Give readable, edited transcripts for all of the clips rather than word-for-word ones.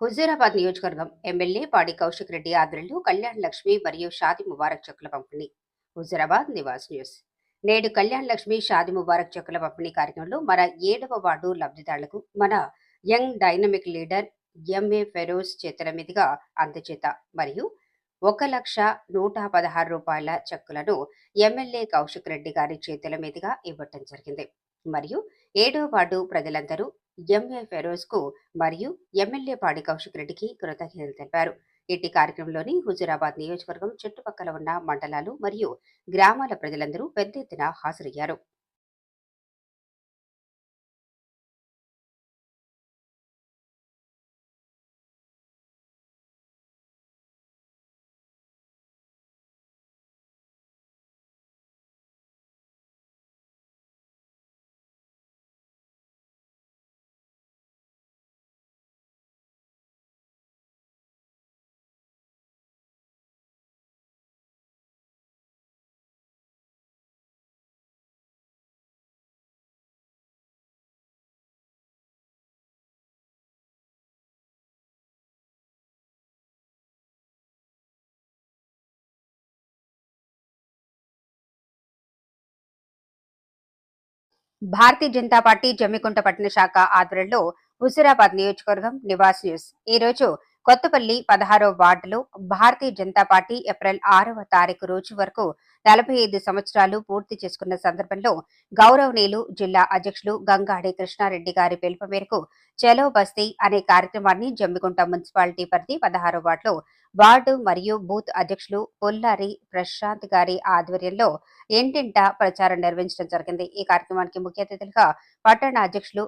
హుజూరాబాద్ నియోజకవర్గం ఎమ్మెల్యే పాడి కౌశిక్ రెడ్డి ఆధ్వర్యంలో కళ్యాణ్ లక్ష్మి మరియు షాది ముబారక్ చెక్కుల పంపిణీ. హుజూరాబాద్ నివాస్ న్యూస్. నేడు కళ్యాణ్ లక్ష్మి షాది ముబారక్ చెక్కుల పంపిణీ కార్యక్రమంలో మన 7వ వార్డు లబ్ధిదారులకు మన young dynamic leader MA Feroz చేతుల మీదుగా అందజేత మరియు 1,116,000 చెక్కులను ఎమ్మెల్యే కౌశిక్ రెడ్డి గారి చేతుల మీదుగా ఇవ్వటం జరిగింది. మరియు 7వ వార్డు ప్రజలందరూ ఎంఏ ఫెరోజ్ కు మరియు ఎమ్మెల్యే పాడి కౌశిక్ రెడ్డికి కృతజ్ఞతలు తెలిపారు. ఇట్టి కార్యక్రమంలోని హుజూరాబాద్ నియోజకవర్గం చుట్టుపక్కల ఉన్న మండలాలు మరియు గ్రామాల ప్రజలందరూ పెద్ద ఎత్తున హాజరయ్యారు. భారతీయ జనతా పార్టీ జమ్మికుంట పట్టణ శాఖ ఆధ్వర్యంలో హుజూరాబాద్ నియోజకవర్గం నివాస్ న్యూస్ ఈ రోజు కొత్తపల్లి 16వ వార్డులో భారతీయ జనతా పార్టీ ఏప్రిల్ 6వ తారీఖు రోజు వరకు 45 సంవత్సరాలు పూర్తి చేసుకున్న సందర్భంలో గౌరవనీయులు జిల్లా అధ్యక్షులు గంగాడి కృష్ణారెడ్డి గారి పిలుపు మేరకు చలో బస్తీ అనే కార్యక్రమాన్ని జమ్మికుంట మున్సిపాలిటీ పరిధి 16వ వార్డులో వార్డు మరియు బూత్ అధ్యక్షులు పొల్లారి ప్రశాంత్ గారి ఆధ్వర్యంలో ఇంటింటా ప్రచారం నిర్వహించడం జరిగింది. ఈ కార్యక్రమానికి ముఖ్య అతిథులుగా పట్టణ అధ్యక్షులు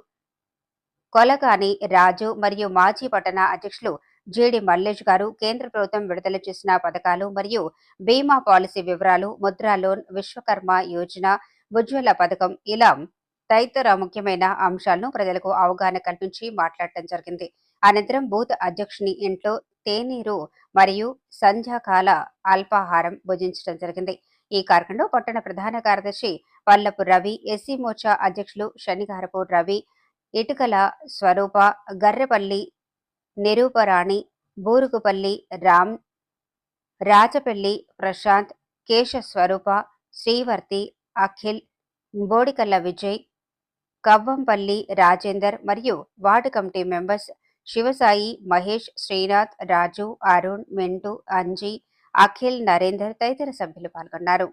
కొలగాని రాజు మరియు మాజీ పట్టణ అధ్యక్షులు జేడి మల్లేష్ గారు కేంద్ర ప్రభుత్వం విడుదల చేసిన పథకాలు మరియు బీమా పాలసీ వివరాలు, ముద్రా లోన్, విశ్వకర్మ యోజన, ఉజ్వల పథకం ఇలా తదితర ముఖ్యమైన అంశాలను ప్రజలకు అవగాహన కల్పించి మాట్లాడటం జరిగింది. అనంతరం బూత్ అధ్యక్షుని ఇంట్లో తేనీరు మరియు సంధ్యాకాల అల్పాహారం భుజించడం జరిగింది. ఈ కార్యక్రమంలో పట్టణ ప్రధాన కార్యదర్శి పల్లపు రవి, ఎస్సీ మోర్చా అధ్యక్షులు శనిగారపు రవి, ఇటుకల స్వరూప, గర్రెపల్లి నిరూపరాణి, బూరుగుపల్లి రామ్, రాజపల్లి ప్రశాంత్, కేశ స్వరూప, శ్రీవర్తి, అఖిల్, బోడికల్ల విజయ్, కవ్వంపల్లి రాజేందర్ మరియు ward committee members Shivasai, Mahesh, Srinath, Raju, Arun, Mintu, Anji, Akhil, Narender తదితర సభ్యులు పాల్గొన్నారు.